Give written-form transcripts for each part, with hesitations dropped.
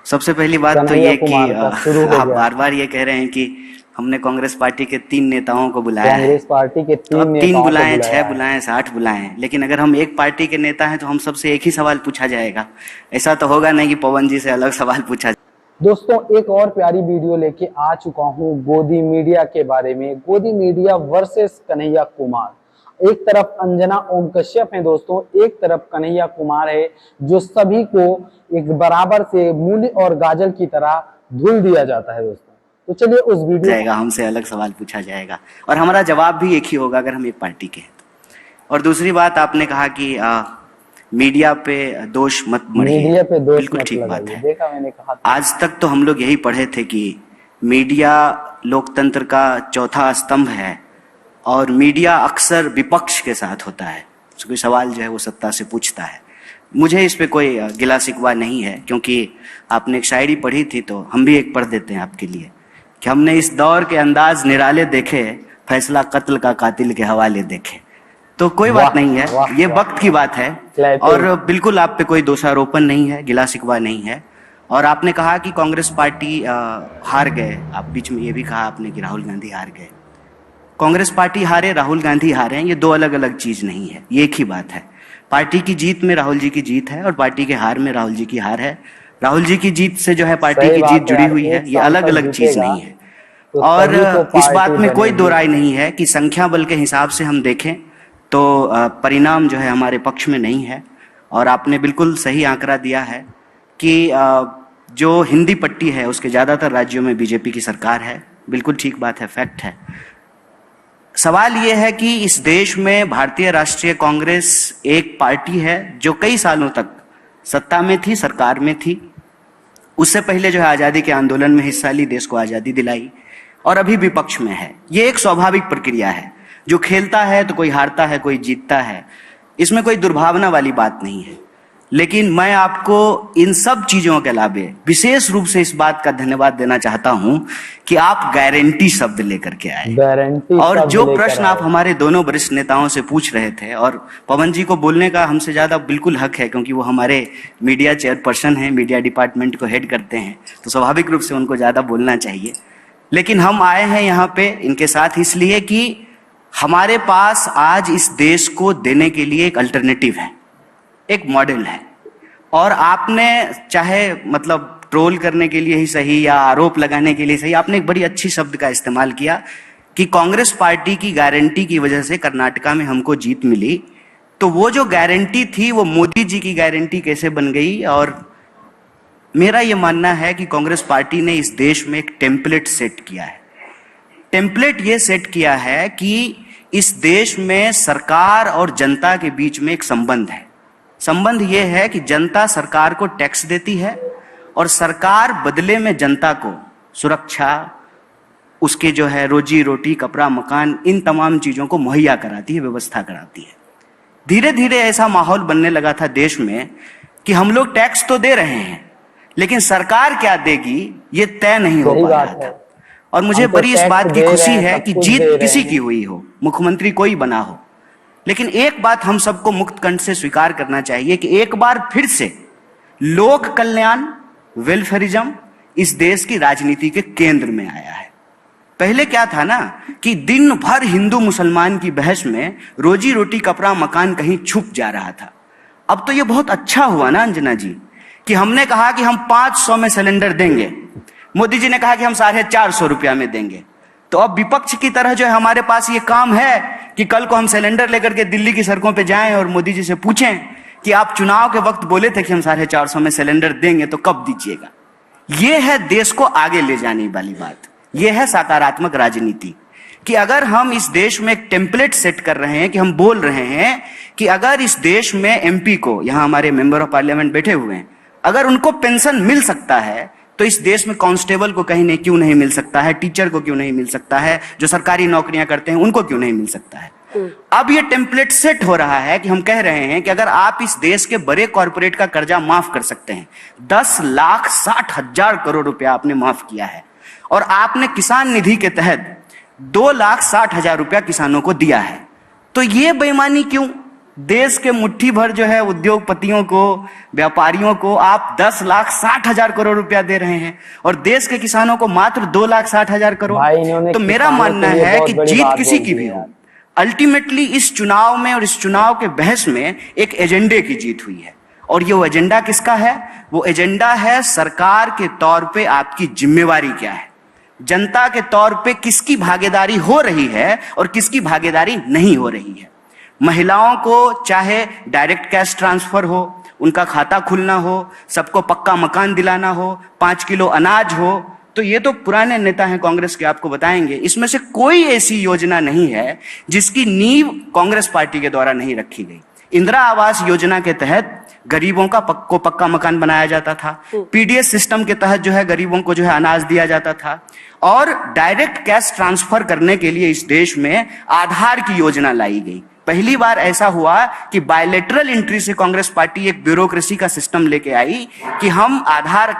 सबसे पहली बात तो कन्हैया ये कि कुमार का शुरू हो आप गया। बार बार ये कह रहे हैं कि हमने कांग्रेस पार्टी के 3 नेताओं को बुलाया है। कांग्रेस पार्टी के तो 3 अब 3 नेताओं को बुलाएं, 6 बुलाया है। बुलाएं, 60 बुलाएं, लेकिन अगर हम एक पार्टी के नेता हैं तो हम सबसे एक ही सवाल पूछा जाएगा। ऐसा तो होगा नहीं कि पवन जी से अलग सवाल पूछा जाए। दोस्तों, एक और प्यारी वीडियो लेके आ चुका हूँ गोदी मीडिया के बारे में। गोदी मीडिया वर्सेस कन्हैया कुमार। एक तरफ अंजना ओम कश्यप है दोस्तों, एक तरफ कन्हैया कुमार है, जो सभी को एक बराबर से मूली और गाजर की तरह धुल दिया जाता है दोस्तों। तो चलिए उस वीडियो जाएगा, हमसे अलग सवाल पूछा जाएगा और हमारा जवाब भी एक ही होगा अगर हम एक पार्टी के हैं तो। और दूसरी बात आपने कहा कि मीडिया पे दोष मत मढ़िए। मीडिया पे दोष बिल्कुल मत ठीक बात लगाइए। है। देखा मैंने कहा था। आज तक तो हम लोग यही पढ़े थे कि मीडिया लोकतंत्र का चौथा स्तंभ है और मीडिया अक्सर विपक्ष के साथ होता है। कोई सवाल जो है वो सत्ता से पूछता है। मुझे इस पे कोई गिला शिकवा नहीं है, क्योंकि आपने एक शायरी पढ़ी थी तो हम भी एक पढ़ देते हैं आपके लिए कि हमने इस दौर के अंदाज निराले देखे, फैसला कत्ल का कातिल के हवाले देखे। तो कोई बात नहीं है, ये वक्त की बात है और बिल्कुल आप पे कोई दोषारोपण नहीं है, गिला शिकवा नहीं है। और आपने कहा कि कांग्रेस पार्टी हार गए। आप बीच में ये भी कहा आपने कि राहुल गांधी हार गए। कांग्रेस पार्टी हारे, राहुल गांधी हारे, ये दो अलग अलग चीज नहीं है, ये एक ही बात है। पार्टी की जीत में राहुल जी की जीत है और पार्टी के हार में राहुल जी की हार है। राहुल जी की जीत से जो है पार्टी की जीत जुड़ी हुई है, ये अलग अलग चीज नहीं है। और इस बात में कोई दो राय नहीं है कि संख्या बल के हिसाब से हम देखें तो परिणाम जो है हमारे पक्ष में नहीं है। और आपने बिल्कुल सही आंकड़ा दिया है कि जो हिंदी पट्टी है उसके ज़्यादातर राज्यों में बीजेपी की सरकार है। बिल्कुल ठीक बात है, फैक्ट है। सवाल ये है कि इस देश में भारतीय राष्ट्रीय कांग्रेस एक पार्टी है जो कई सालों तक सत्ता में थी, सरकार में थी। उससे पहले जो है आज़ादी के आंदोलन में हिस्सा ली, देश को आज़ादी दिलाई, और अभी विपक्ष में है। ये एक स्वाभाविक प्रक्रिया है। जो खेलता है तो कोई हारता है, कोई जीतता है, इसमें कोई दुर्भावना वाली बात नहीं है। लेकिन मैं आपको इन सब चीजों के अलावे विशेष रूप से इस बात का धन्यवाद देना चाहता हूं कि आप गारंटी शब्द लेकर के आए। गारंटी और शब्द जो लेकर प्रश्न आए। आप हमारे दोनों वरिष्ठ नेताओं से पूछ रहे थे, और पवन जी को बोलने का हमसे ज्यादा बिल्कुल हक है क्योंकि वो हमारे मीडिया चेयरपर्सन हैं, मीडिया डिपार्टमेंट को हेड करते हैं, तो स्वाभाविक रूप से उनको ज्यादा बोलना चाहिए। लेकिन हम आए हैं यहाँ पे इनके साथ इसलिए कि हमारे पास आज इस देश को देने के लिए एक अल्टरनेटिव है, एक मॉडल है। और आपने चाहे मतलब ट्रोल करने के लिए ही सही या आरोप लगाने के लिए सही, आपने एक बड़ी अच्छी शब्द का इस्तेमाल किया कि कांग्रेस पार्टी की गारंटी की वजह से कर्नाटका में हमको जीत मिली। तो वो जो गारंटी थी वो मोदी जी की गारंटी कैसे बन गई? और मेरा ये मानना है कि कांग्रेस पार्टी ने इस देश में एक टेम्पलेट सेट किया है। टेम्पलेट ये सेट किया है कि इस देश में सरकार और जनता के बीच में एक संबंध है। संबंध ये है कि जनता सरकार को टैक्स देती है और सरकार बदले में जनता को सुरक्षा, उसके जो है रोजी रोटी, कपड़ा, मकान, इन तमाम चीजों को मुहैया कराती है, व्यवस्था कराती है। धीरे धीरे ऐसा माहौल बनने लगा था देश में कि हम लोग टैक्स तो दे रहे हैं लेकिन सरकार क्या देगी ये तय नहीं हो पा रहा था। और मुझे बड़ी इस बात की खुशी है कि जीत किसी की हुई हो, मुख्यमंत्री कोई बना हो, लेकिन एक बात हम सबको मुक्त कंठ से स्वीकार करना चाहिए कि एक बार फिर से लोक कल्याण, वेलफेयरिज्म इस देश की राजनीति के केंद्र में आया है। पहले क्या था ना कि दिन भर हिंदू मुसलमान की बहस में रोजी रोटी, कपड़ा, मकान कहीं छुप जा रहा था। अब तो ये बहुत अच्छा हुआ ना अंजना जी कि हमने कहा कि हम 500 में सिलेंडर देंगे, मोदी जी ने कहा कि हम 450 रुपया में देंगे। तो अब विपक्ष की तरह जो है हमारे पास ये काम है कि कल को हम सिलेंडर लेकर के दिल्ली की सड़कों पे जाएं और मोदी जी से पूछें कि आप चुनाव के वक्त बोले थे कि हम 450 में सिलेंडर देंगे, तो कब दीजिएगा? ये है देश को आगे ले जाने वाली बात। ये है सकारात्मक राजनीति कि अगर हम इस देश में एक टेम्पलेट सेट कर रहे हैं कि हम बोल रहे हैं कि अगर इस देश में एमपी को, यहां हमारे मेंबर ऑफ पार्लियामेंट बैठे हुए हैं, अगर उनको पेंशन मिल सकता है तो इस देश में कांस्टेबल को कहीं नहीं क्यों नहीं मिल सकता है, टीचर को क्यों नहीं मिल सकता है, जो सरकारी नौकरियां करते हैं उनको क्यों नहीं मिल सकता है। अब ये टेम्पलेट सेट हो रहा है कि हम कह रहे हैं कि अगर आप इस देश के बड़े कॉर्पोरेट का कर्जा माफ कर सकते हैं, 10,60,000 करोड़ रुपया आपने माफ किया है, और आपने किसान निधि के तहत 2,60,000 रुपया किसानों को दिया है, तो ये बेईमानी क्यों? देश के मुट्ठी भर जो है उद्योगपतियों को, व्यापारियों को आप 10,60,000 करोड़ रुपया दे रहे हैं और देश के किसानों को मात्र 2,60,000 करोड़। भाई इन्होंने तो मेरा किसानों मानना के लिए है बहुत कि बड़ी जीत बात किसी बोल की दी भी यार। हो, अल्टीमेटली इस चुनाव में और इस चुनाव के बहस में एक एजेंडे की जीत हुई है। और ये वो एजेंडा किसका है? वो एजेंडा है सरकार के तौर पे आपकी जिम्मेवारी क्या है, जनता के तौर पे किसकी भागीदारी हो रही है और किसकी भागीदारी नहीं हो रही है। महिलाओं को चाहे डायरेक्ट कैश ट्रांसफर हो, उनका खाता खुलना हो, सबको पक्का मकान दिलाना हो, 5 किलो अनाज हो, तो ये तो पुराने नेता हैं कांग्रेस के, आपको बताएंगे। इसमें से कोई ऐसी योजना नहीं है जिसकी नींव कांग्रेस पार्टी के द्वारा नहीं रखी गई। इंदिरा आवास योजना के तहत गरीबों का पक्का मकान बनाया जाता था। पीडीएस सिस्टम के तहत जो है गरीबों को जो है अनाज दिया जाता था। और डायरेक्ट कैश ट्रांसफर करने के लिए इस देश में आधार की योजना लाई गई। पहली बार ऐसा हुआ कि बायलैटरल एंट्री से कांग्रेस पार्टी एक ब्यूरोक्रेसी का सिस्टम लेके आई कि हम आधार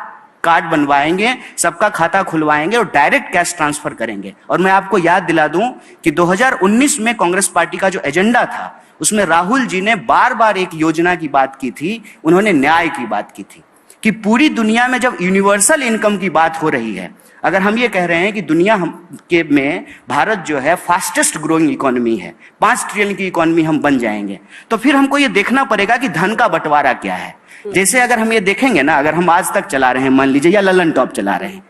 कार्ड बनवाएंगे, सबका खाता खुलवाएंगे और डायरेक्ट कैश ट्रांसफर करेंगे। और मैं आपको याद दिला दूं कि 2019 में कांग्रेस पार्टी का जो एजेंडा था उसमें राहुल जी ने बार बार एक योजना की बात की थी, उन्होंने न्याय की बात की थी कि पूरी दुनिया में जब यूनिवर्सल इनकम की बात हो रही है, अगर हम ये कह रहे हैं कि दुनिया में भारत जो है फास्टेस्ट ग्रोइंग इकोनॉमी है, 5 ट्रिलियन की इकोनॉमी हम बन जाएंगे, तो फिर हमको ये देखना पड़ेगा कि धन का बंटवारा क्या है। जैसे अगर हम ये देखेंगे ना, अगर हम आज तक चला रहे हैं मान लीजिए, या ललन टॉप चला रहे हैं,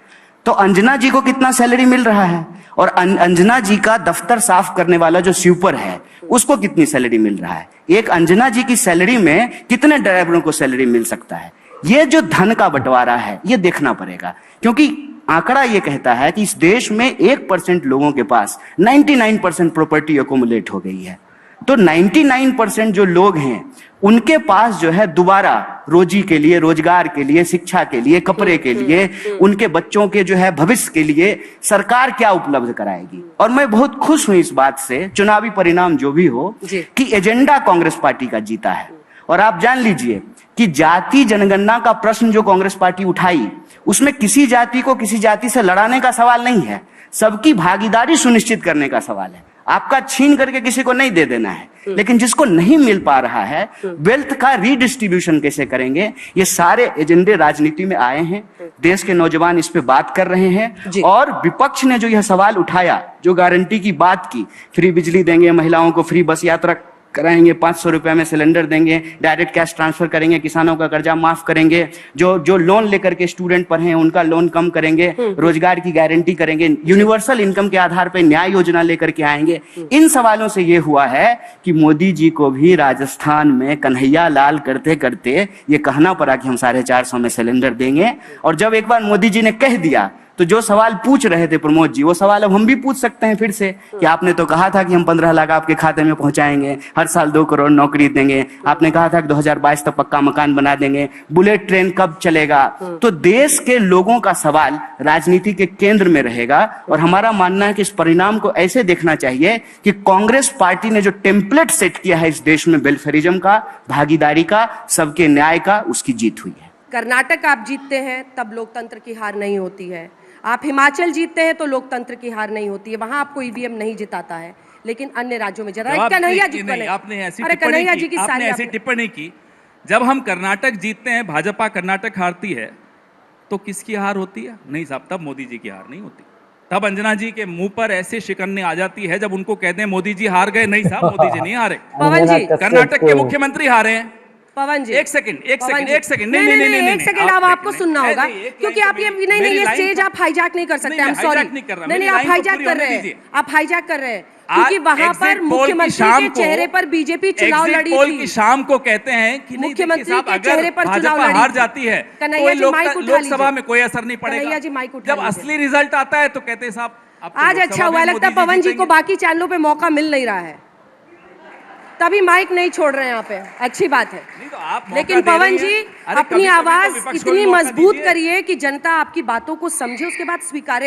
तो अंजना जी को कितना सैलरी मिल रहा है और अंजना जी का दफ्तर साफ करने वाला जो स्वीपर है उसको कितनी सैलरी मिल रहा है। एक अंजना जी की सैलरी में कितने ड्राइवरों को सैलरी मिल सकता है। ये जो धन का बंटवारा है ये देखना पड़ेगा, क्योंकि आंकड़ा ये कहता है कि इस देश में 1% लोगों के पास 99% प्रॉपर्टी अकोमुलेट हो गई है। तो 99% जो लोग हैं उनके पास जो है दोबारा रोजी के लिए, रोजगार के लिए, शिक्षा के लिए, कपड़े के लिए, उनके बच्चों के जो है भविष्य के लिए सरकार क्या उपलब्ध कराएगी। और मैं बहुत खुश हूं इस बात से, चुनावी परिणाम जो भी हो, कि एजेंडा कांग्रेस पार्टी का जीता है। और आप जान लीजिए कि जाति जनगणना का प्रश्न जो कांग्रेस पार्टी उठाई, उसमें किसी जाति को किसी जाति से लड़ाने का सवाल नहीं है, सबकी भागीदारी सुनिश्चित करने का सवाल है। आपका छीन करके किसी को नहीं दे देना है, लेकिन जिसको नहीं मिल पा रहा है वेल्थ का रीडिस्ट्रीब्यूशन कैसे करेंगे, ये सारे एजेंडे राजनीति में आए हैं। देश के नौजवान इस पे बात कर रहे हैं। और विपक्ष ने जो यह सवाल उठाया, जो गारंटी की बात की, फ्री बिजली देंगे, महिलाओं को फ्री बस यात्रा कराएंगे, 500 रुपए में सिलेंडर देंगे, डायरेक्ट कैश ट्रांसफर करेंगे, किसानों का कर्जा माफ करेंगे, जो लोन लेकर के स्टूडेंट पढ़े हैं उनका लोन कम करेंगे, रोजगार की गारंटी करेंगे, यूनिवर्सल इनकम के आधार पर न्याय योजना लेकर के आएंगे। इन सवालों से ये हुआ है कि मोदी जी को भी राजस्थान में कन्हैया लाल करते करते ये कहना पड़ा कि हम 450 में सिलेंडर देंगे। और जब एक बार मोदी जी ने कह दिया तो जो सवाल पूछ रहे थे प्रमोद जी, वो सवाल अब हम भी पूछ सकते हैं फिर से कि आपने तो कहा था कि हम 15 लाख आपके खाते में पहुंचाएंगे, हर साल 2 करोड़ नौकरी देंगे, आपने कहा था कि 2022 तक पक्का मकान बना देंगे, बुलेट ट्रेन कब चलेगा। तो देश के लोगों का सवाल राजनीति के केंद्र में रहेगा। और हमारा मानना है कि इस परिणाम को ऐसे देखना चाहिए कि कांग्रेस पार्टी ने जो टेम्पलेट सेट किया है इस देश में वेलफेयरिज्म का, भागीदारी का, सबके न्याय का, उसकी जीत हुई है। कर्नाटक आप जीतते हैं तब लोकतंत्र की हार नहीं होती है, आप हिमाचल जीतते हैं तो लोकतंत्र की हार नहीं होती है, वहां आपको ईवीएम नहीं जिताता है, लेकिन अन्य राज्यों में जरा कन्हैया जी आपने ऐसी टिप्पणी की, जब हम कर्नाटक जीतते हैं, भाजपा कर्नाटक हारती है, तो किसकी हार होती है? नहीं साहब, तब मोदी जी की हार नहीं होती। तब अंजना जी के मुंह पर ऐसे शिकन्ने आ जाती है जब उनको कहते हैं मोदी जी हार गए। नहीं साहब, मोदी जी नहीं हारे, पवन जी कर्नाटक के मुख्यमंत्री हारे हैं। पवन जी एक सेकंड नहीं, एक सेकंड अब आपको सुनना होगा, क्योंकि आप ये ये स्टेज आप हाईजैक नहीं कर सकते। सॉरी, नहीं आप हाईजैक कर रहे हैं, आप हाईजैक कर रहे हैं, क्योंकि वहां पर मुख्यमंत्री के चेहरे पर बीजेपी चुनाव लड़ी थी। की शाम को कहते हैं कि मुख्यमंत्री के चेहरे पर चुनाव लड़ी हार जाती है तो लोकसभा में कोई असर नहीं पड़ेगा। जब असली रिजल्ट आता है तो कहते हैं साहब आज अच्छा हुआ, लगता है पवन जी को बाकी चैनलों पे मौका मिल नहीं रहा है, तभी माइक नहीं छोड़ रहे हैं यहाँ पे, अच्छी बात है। लेकिन पवन जी अपनी आवाज इतनी मजबूत करिए कि जनता आपकी बातों को समझे, उसके बाद स्वीकारे।